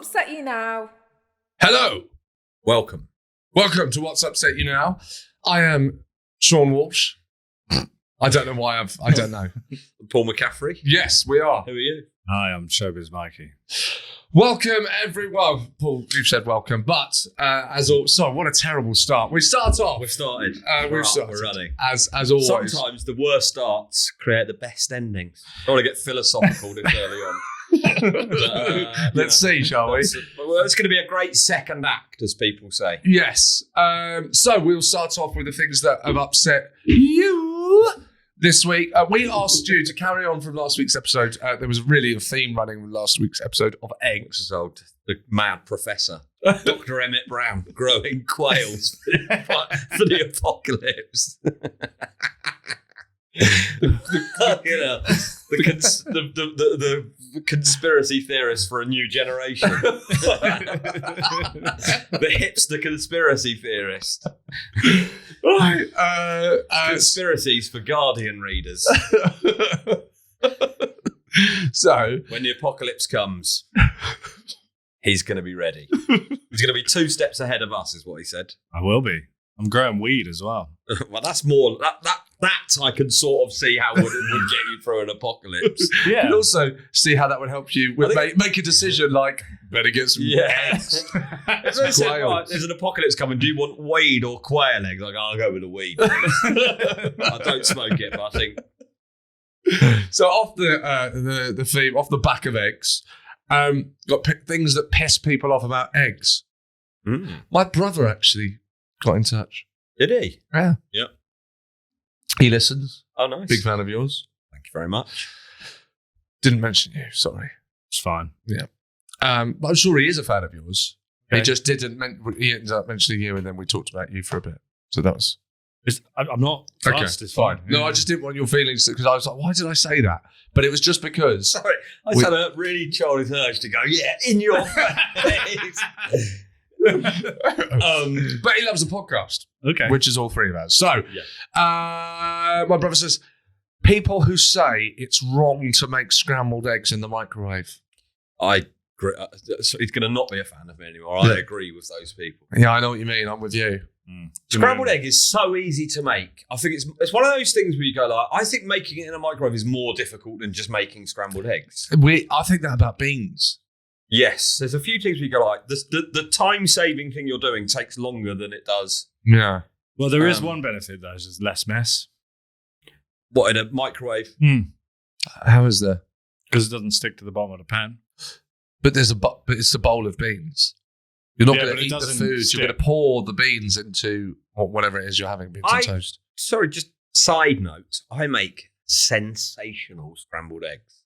Upset You Now. Hello. Welcome. Welcome to What's Upset You Now. I am Sean Walsh. I don't know why I don't know. Paul McCaffrey. Yes, we are. Who are you? Hi, I'm Showbiz Mikey. Welcome, everyone. Paul, you've said welcome, but as always, sorry, what a terrible start. We start off. We've started. We're running. As always. Sometimes the worst starts create the best endings. I don't want to get philosophical this early on. Let's see, shall we? Well, it's going to be a great second act, as people say. Yes. So we'll start off with the things that have upset you this week. We asked you to carry on from last week's episode. There was really a theme running with last week's episode of eggs. Old, the mad professor, Dr. Emmett Brown, growing quails for the apocalypse. The conspiracy theorist for a new generation. The hipster conspiracy theorist. Right. Conspiracies for Guardian readers. So, when the apocalypse comes, he's going to be ready. He's going to be 2 steps ahead of us, is what he said. I will be. I'm growing weed as well. Well, that's more that I can sort of see how it would get you through an apocalypse. You can also see how that would help you with make a decision like better get some eggs. So said, right, there's an apocalypse coming. Do you want weed or quail eggs? Like, I'll go with the weed. I don't smoke it, but I think. So off the theme, off the back of eggs, got things that piss people off about eggs. My brother actually got in touch. Did he? Yeah. Yep. He listens. Oh, nice. Big fan of yours. Thank you very much. Didn't mention you, sorry. It's fine. Yeah. But I'm sure he is a fan of yours. Okay. He just didn't. He ended up mentioning you, and then we talked about you for a bit. So that was. I'm not fussed. It's fine. No, I just didn't want your feelings because I was like, why did I say that? But it was just because. Sorry, I just had a really childish urge to go, yeah, in your face. But he loves the podcast. Okay. Which is all 3 of us. So, my brother says, people who say it's wrong to make scrambled eggs in the microwave. I agree. So he's going to not be a fan of me anymore. I agree with those people. Yeah, I know what you mean. I'm with you. Scrambled egg is so easy to make. I think it's one of those things where you go like, I think making it in a microwave is more difficult than just making scrambled eggs. I think that about beans. Yes, there's a few things where you go like, the time-saving thing you're doing takes longer than it does. Yeah. Well, there is one benefit though, is less mess. What, in a microwave? How is there? Because it doesn't stick to the bottom of the pan. But it's a bowl of beans. You're not going to eat the food. Stick. You're going to pour the beans into whatever it is you're having, beans on toast. Sorry, just side note. I make sensational scrambled eggs.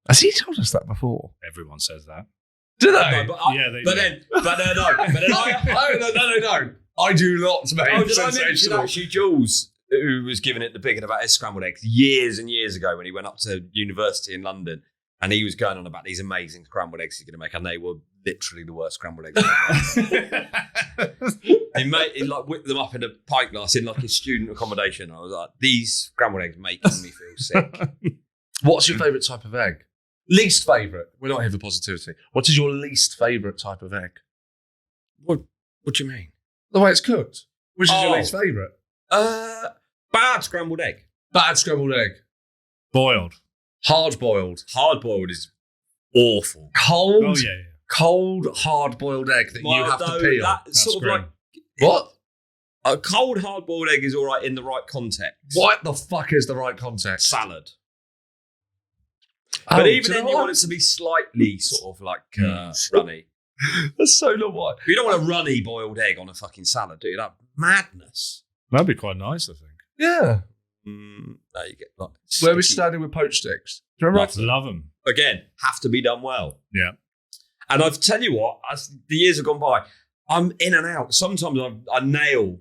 Has he told us that before? Everyone says that. Do they? No, No. I do not make Did I mention sensational. actually Jules, who was giving it the bigging about his scrambled eggs years and years ago when he went up to university in London, and he was going on about these amazing scrambled eggs he's going to make, and they were literally the worst scrambled eggs ever. He like whipped them up in a pint glass in like his student accommodation. I was like, these scrambled eggs making me feel sick. What's your favourite type of egg? Least favourite. We're not here for positivity. What is your least favourite type of egg? What do you mean? The way it's cooked. Which is your least favourite? Bad scrambled egg. Bad scrambled egg. Boiled. Hard boiled. Hard boiled is awful. Cold. Oh yeah. Cold hard boiled egg that you have to peel. That's sort of like what? A cold hard boiled egg is all right in the right context. What the fuck is the right context? Salad. Oh, But even then, you want it to be slightly sort of like runny. That's so not what. You don't want a runny boiled egg on a fucking salad, do you? That madness. That'd be quite nice, I think. Yeah. No, you get like Where are we standing with poached sticks? Do you remember? Love them. Again, have to be done well. Yeah. And I've tell you what, as the years have gone by, I'm in and out. Sometimes I nail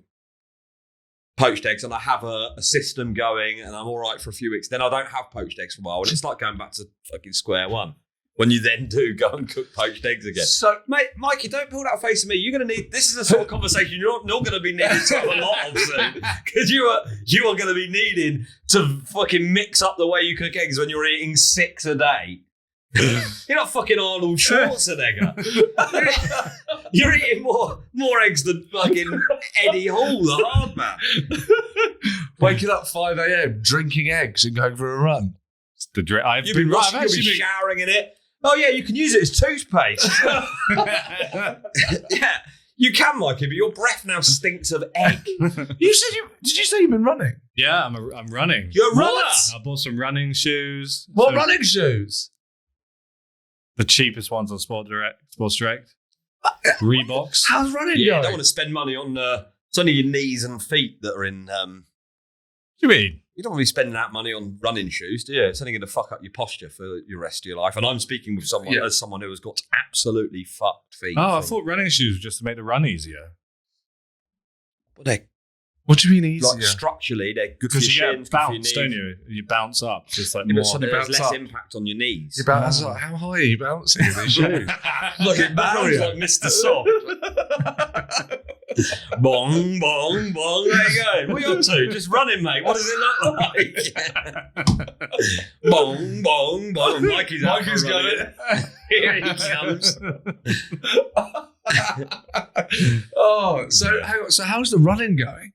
poached eggs and I have a system going and I'm all right for a few weeks. Then I don't have poached eggs for a while and it's like going back to fucking square one when you then do go and cook poached eggs again. So, mate, Mikey, don't pull that face at me. You're going to need, this is a sort of conversation you're not going to be needing to have a lot of soon because you are going to be needing to fucking mix up the way you cook eggs when you're eating 6 a day You're not fucking Arnold Schwarzenegger. You're eating more eggs than fucking Eddie Hall, the hard man. Waking up 5 a.m, drinking eggs and going for a run. It's the drink. I've You've been I've rushing, you'll actually be been- showering in it. Oh yeah, you can use it as toothpaste. Yeah, you can, Mikey, but your breath now stinks of egg. Did you say you've been running? Yeah, I'm running. You're a runner. What? I bought some running shoes. What So running shoes? The cheapest ones on Sports Direct. Reeboks. How's running Yeah, you going? don't want to spend money on. It's only your knees and feet that are in. What do you mean? You don't want to be spending that money on running shoes, do you? It's only going to fuck up your posture for your rest of your life. And I'm speaking with someone Yeah. as someone who has got absolutely fucked feet. Oh, I from- thought running shoes were just to make the run easier. But they're What do you mean easier? like structurally, they're good for your Because you shins, get good for your bounced, knees. don't you? You bounce up. Just like Yeah, but more. suddenly There's bounce less up. impact on your knees. That's like, how high are you bouncing in these shoes? Look at Mario. like Mr. Soft. Bong, bong, bong. There you go. What are you up to? Just running, mate. What does it look like? Bong, bong, bong. Mikey's out Mikey's for a run going. again. Here he comes. Oh, so how's the running going?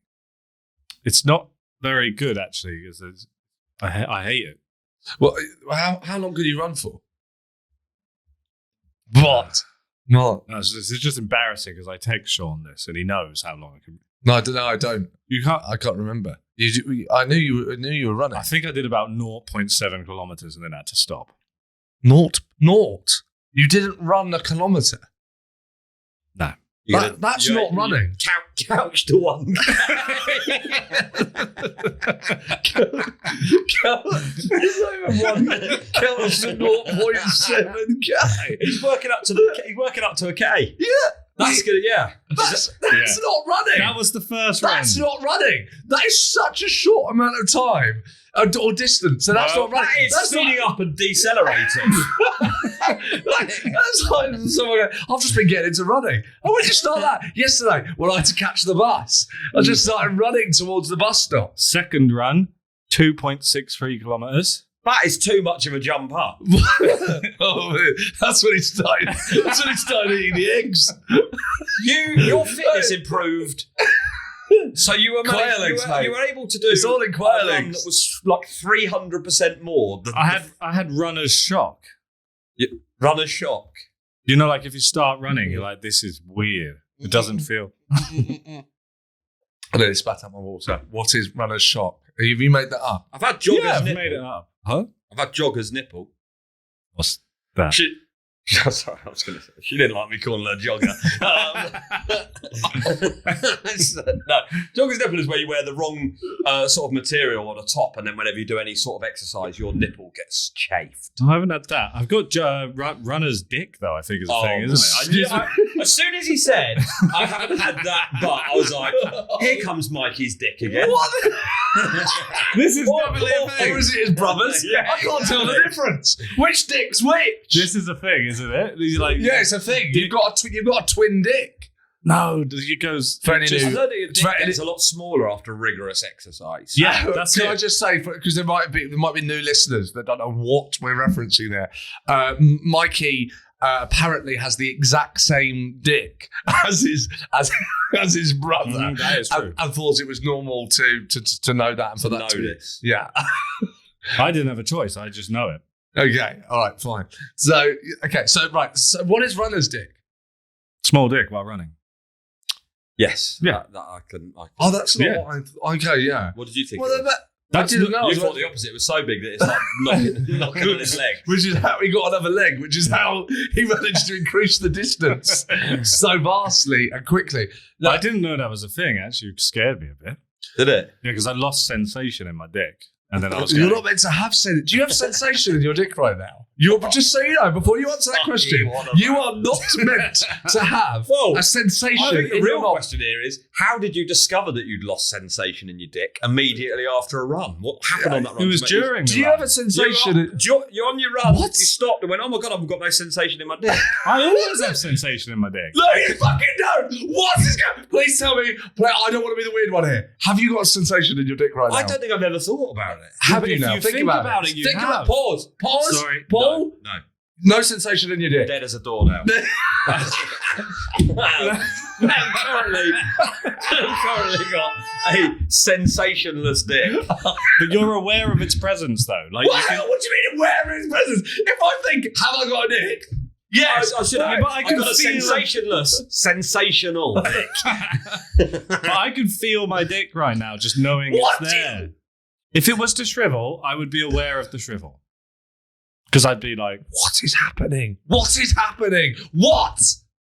It's not very good actually, because I hate it. Well, how long could you run for? What? No, No, it's just embarrassing because I text Sean this and he knows how long I can. no, I don't know. I don't. You can't. I can't remember. I knew you were running. I think I did about 0.7 kilometers and then had to stop. Naught. You didn't run a kilometre. No. That's not running. Couch to one. It's not even one. Couch to 0.7k. He's working up to a K. Yeah, That's good. Yeah. that's Yeah. not running. That was the first run. That's not running. That is such a short amount of time or distance. So that's Well, not running. That is That's speeding not, up and decelerating. that's like someone going, I've just been getting into running. I went to start that yesterday when I had to catch the bus. I just started running towards the bus stop. Second run, 2.63 kilometers. That is too much of a jump up. Oh, that's when he started. That's when he started eating the eggs. Your fitness improved. So you were, Quail eggs, mate. you were able to do It's all in quail a run eggs. that was like 300% more than I had runner's shock. runner's shock. You know, like if you start running, you're like, this is weird. It doesn't feel. I nearly spat out my water. What is runner's shock? Have you made that up? I've had jogger's Yeah, I've nipple. made it up. Huh? I've had jogger's nipple. What's that? Sorry, I was going to say she didn't like me calling her jogger. No, jogger's nipple is where you wear the wrong sort of material on the top, and then whenever you do any sort of exercise, your nipple gets chafed. I haven't had that. I've got runner's dick, though, I think is a thing, isn't it? As soon as he said, I haven't had that, but I was like, here comes Mikey's dick again. What? This is Or definitely a thing. is it his brothers? Yeah. I can't tell the difference. Which dick's which? This is a thing, isn't it? He's like, Yeah, it's a thing. You've got a twin dick. no, it goes. For any I new- heard that your dick For any- gets a lot smaller after rigorous exercise. Yeah, that's Can it. I just say, because there might be new listeners that don't know what we're referencing there. Mikey apparently has the exact same dick as his brother, That is true. and thought it was normal to know that and for To that to know be. this. Yeah. I didn't have a choice. I just know it. Okay. All right. Fine. So right. So what is runner's dick? Small dick while running. Yes. Yeah. That I couldn't. Oh, that's not Yeah. what I. Okay. Yeah. What did you think? Well, it was? I didn't know. You thought the opposite. It was so big that it's like knocking on his leg. Which is how he got another leg, which is how he managed to increase the distance so vastly and quickly. No, I didn't know that was a thing. Actually, it scared me a bit. Did it? Yeah, because I lost sensation in my dick, and then I was. you're going, not meant to have do you have sensation in your dick right now? Just so you know, before you answer that Fuck question, you, what a you man. are not meant to have Whoa. a sensation. I think the in real your mouth. question here is, how did you discover that you'd lost sensation in your dick immediately after a run? What happened on that run? It was to make you- during. Do the you run. have a sensation? You're on your run. What? You stopped and went, oh my God, I've got no sensation in my dick. I always have sensation in my dick. No, you fucking don't. What is going? Please tell me. I don't want to be the weird one here. Have you got a sensation in your dick right now? I don't think I've ever thought about it. Have but you if now? you Think think about about it. it, you Think have. about. Pause. Sorry. Paul. No. No sensation in your dick. Dead as a doornail. I'm currently got a sensationless dick. But you're aware of its presence, though. Like, What do you mean where is presence? If I think, have I got a dick? Yes, I should have. but I I've can got a feel- sensationless, sensational dick. But I can feel my dick right now, just knowing What it's do there. you- If it was to shrivel, I would be aware of the shrivel. Because I'd be like, What is happening? What is happening? What?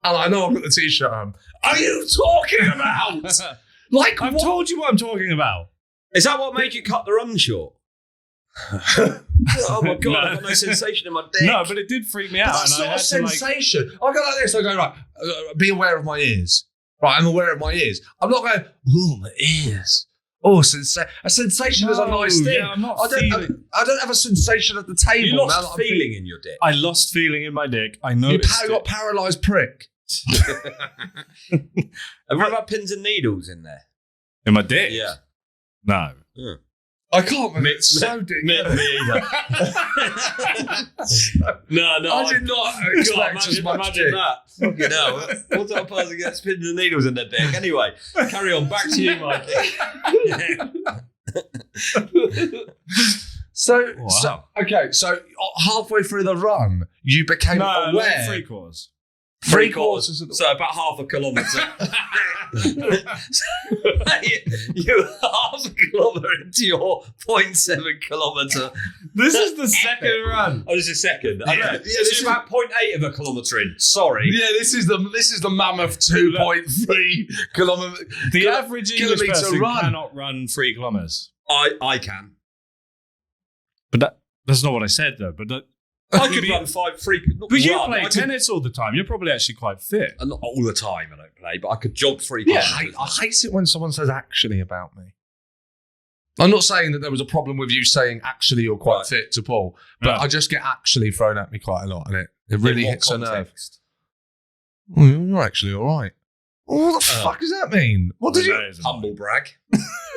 And I know I've got the t-shirt on. Are you talking about? Like, I've what? told you what I'm talking about. Is that what made you cut the run short? Oh my god! No. I've got no sensation in my dick. No, but it did freak me out. That's and I not a had to, like, sensation. I go like this. I go, right, be aware of my ears. Right, I'm aware of my ears. I'm not going, oh, my ears. Oh, a sensation is a No, nice thing. yeah, I'm not I feeling- don't have a sensation at the table. you now lost that I'm feeling in your dick. I lost feeling in my dick. I You noticed got it. paralysed prick. Have you had pins and needles in there? In my dick? Yeah. No. I can't believe it's so dick. Me either. No, I did not expect as much dick. that. Fucking hell. What type of person gets pins and needles in their dick? Anyway, carry on. Back to you, Mikey. So, Wow. so halfway through the run, you became No, aware. like 3 quarters. Three quarters of the So about half a kilometre. You're half a kilometre into your 0.7 kilometre. This is the second run. Oh, this is second. Yeah. Okay. Yeah, Yeah, this this is- is about 0.8 of a kilometre in. Sorry. Yeah, this is the mammoth 2.3 kilometre. The average English kilometre person run. cannot run 3 kilometers. I can. But that's not what I said, though. But I could run 3. But you run. play I could- tennis all the time. You're probably actually quite fit. Not all the time. I don't play, but I could jog 3 Yeah, kilometres. I hate it when someone says actually about me. I'm not saying that there was a problem with you saying actually you're quite Right. fit to Paul, but No. I just get actually thrown at me quite a lot, and it really In what hits a nerve. context? Oh, you're actually all right. What the fuck does that mean? What did you? Humble brag.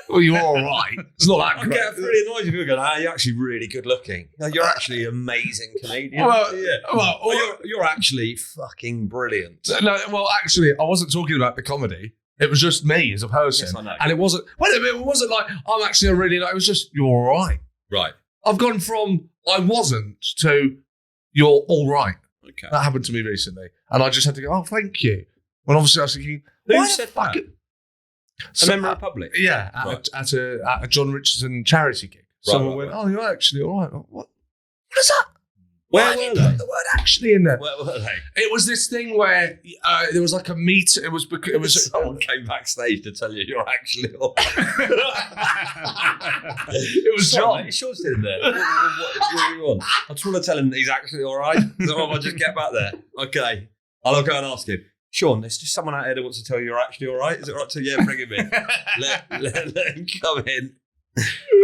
Well, you're all right. It's not that I great. get really annoyed if people go, you're actually really good looking. No, you're actually an amazing comedian. Well, yeah. well, You're actually fucking brilliant. No, well, actually, I wasn't talking about the comedy. It was just me as a person. Yes, I know. And it wasn't, wait a minute, it wasn't like, I'm actually a really, it was just, you're all right. Right. I've gone from, I wasn't, to, you're all right. Okay. That happened to me recently. And I just had to go, oh, thank you. When obviously I was thinking, Who why said the fuck that? it- A member of the public. Yeah, Right. at a John Richardson charity gig. Someone right, went, oh, you're actually all right. What is that? Where Why were did you they? put the word actually in there? Where were they? It was this thing where there was like a meet. It was Someone came backstage to tell you you're actually all it was John. Sean's sitting there. What do you want? I just want to tell him that he's actually all right. So I'll just get back there. Okay. I'll go and ask him. Sean, there's just someone out here that wants to tell you you're actually all right. Is it all right to, yeah, bring him in. let him come in.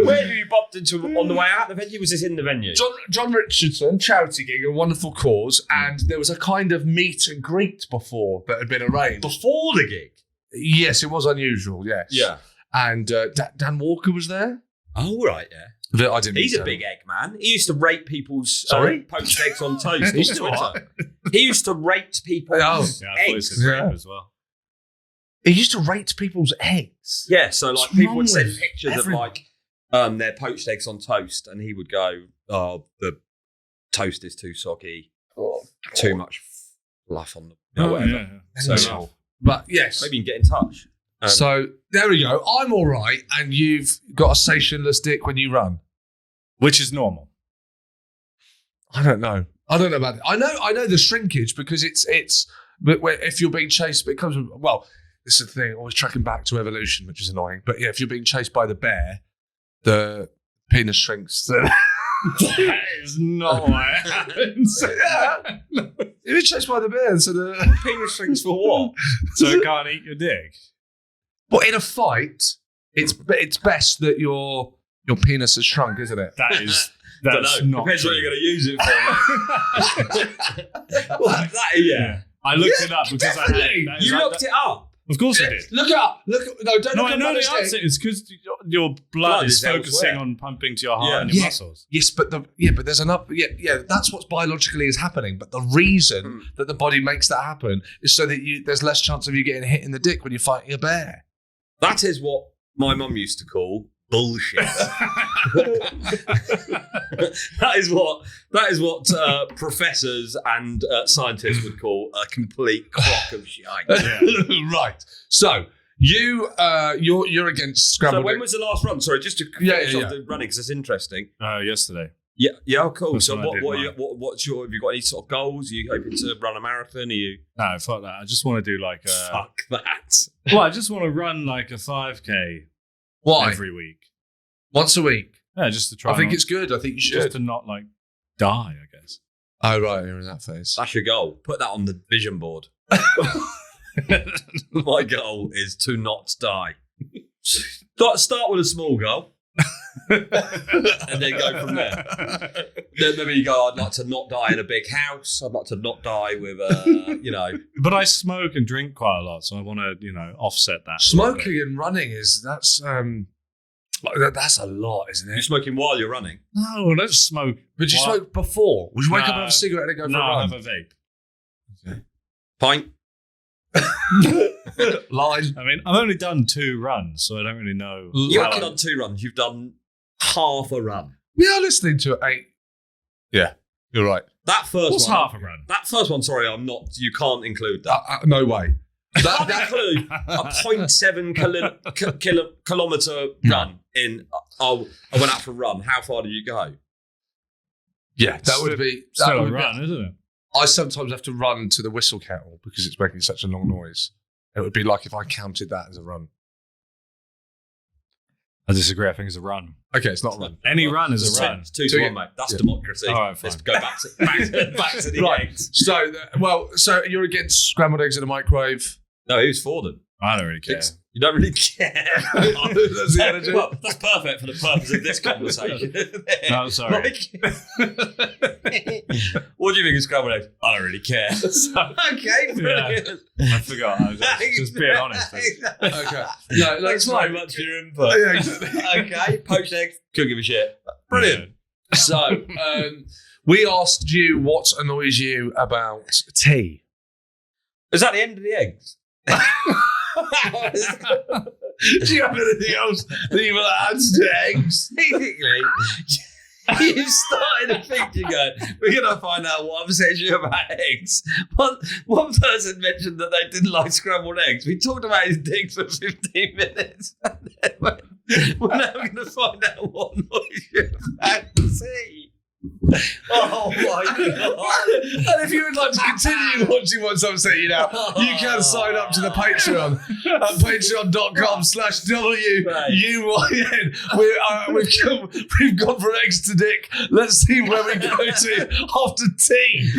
Where did you bumped into him on the way out the venue? Was this in the venue? John Richardson, charity gig, a wonderful cause, and there was a kind of meet and greet before that had been arranged. Before the gig? Yes, it was unusual, yes. Yeah. And Dan Walker was there. Oh, right, yeah. That I didn't He's meet a him. big egg man. He used to rate people's Sorry? poached eggs on toast. He's on still Twitter. He used to rate people's Oh. Yeah, I thought it eggs. was rape Yeah. as well. He used to rate people's eggs. Yeah, so like What's people wrong would send with pictures everyone? of like their poached eggs on toast, and he would go, "Oh, the toast is too soggy, too much fluff on the whatever." Yeah. So Mental. But yes. maybe you can get in touch. So there we go. I'm all right, and you've got a stationless dick when you run. Which is normal. I don't know. I don't know about it. I know the shrinkage because it's. But if you're being chased, it comes with, well. This is the thing. Always tracking back to evolution, which is annoying. But yeah, if you're being chased by the bear, the penis shrinks. That is not what happens. Yeah. If you're chased by the bear, so the Penis shrinks for what? So it can't eat your dick. But in a fight, it's best that your penis has shrunk, isn't it? That's not Depends true. what you're going to use it for. Well, that, yeah. I looked Yeah, it up because I definitely. had that is You like looked that- it up. Of course I did. Look it up. No, don't No, look I at know Mother's the answer. Day. It's because your blood Blood is is focusing elsewhere. on pumping to your heart and your muscles. Yes, but there's another. That's what's biologically is happening. But the reason that the body makes that happen is so that there's less chance of you getting hit in the dick when you're fighting a bear. That is what my mum used to call bullshit. That is what professors and scientists would call a complete crock of shite. Right. So you're against scrambled So when eggs. was the last run? Sorry, just to finish off the running because it's interesting. Yesterday. Yeah, cool. That's So when I did mine. what's your? Have you got any sort of goals? Are you hoping to run a marathon? Are you? No, fuck that. I just want to do like a. Fuck that. Well, I just want to run like a 5K Why? every week. Once a week. Yeah, just to try. I think it's good. I think you just should. to not like die. I guess. Oh right, you're in that phase. That's your goal. Put that on the vision board. My goal is to not die. Start with a small goal. And then go from there. Then maybe you go, I'd like to not die in a big house. I'd like to not die with, But I smoke and drink quite a lot, so I want to, offset that. Smoking and running that's a lot, isn't You're it? smoking while you're running. No, I don't smoke. But you What? smoke before. Would you wake up and No. have a cigarette and then go for No, a I run? have a vape. Pint. Line. I mean, I've only done 2 runs, so I don't really know. You Line. haven't done 2 runs. You've done half a run. We are listening to it. Yeah, you're right. That first What's one. half a run? That first one, sorry, I'm not. You can't include that. No way. That include a 0.7 kilometer run in. I went out for a run. How far did you go? Yeah, that would be. Still That a would be run, isn't it? I sometimes have to run to the whistle kettle because it's making such a long noise. It would be like if I counted that as a run. I disagree. I think it's a run. Okay, it's not a run. Any run is It's a run. It's 2 to 1, mate. That's democracy. All right, fine. Let's go back to the Right. eggs. So you're against scrambled eggs in a microwave? No, he was for them. I don't really care. You don't really care. That's the energy. Well, that's perfect for the purpose of this conversation. No, sorry. What do you think of scrambled eggs? I don't really care. Okay, brilliant. I forgot. I was just being honest. Okay. No, Thanks that's very fine. much for your input. Yeah, exactly. Okay, poached eggs. Couldn't give a shit. Brilliant. So we asked you what annoys you about tea. Is that the end of the eggs? Do you have anything else that you will add to eggs? Basically, you started a picture going, we're going to find out what upsets you about eggs. One person mentioned that they didn't like scrambled eggs. We talked about his dick for 15 minutes. And then we're now going to find out what annoys you about tea. Oh my God. And if you would like to continue watching What's Upset You Now, you can sign up to the Patreon at patreon.com/WUYN. We've gone from eggs to dick. Let's see where we go to after tea.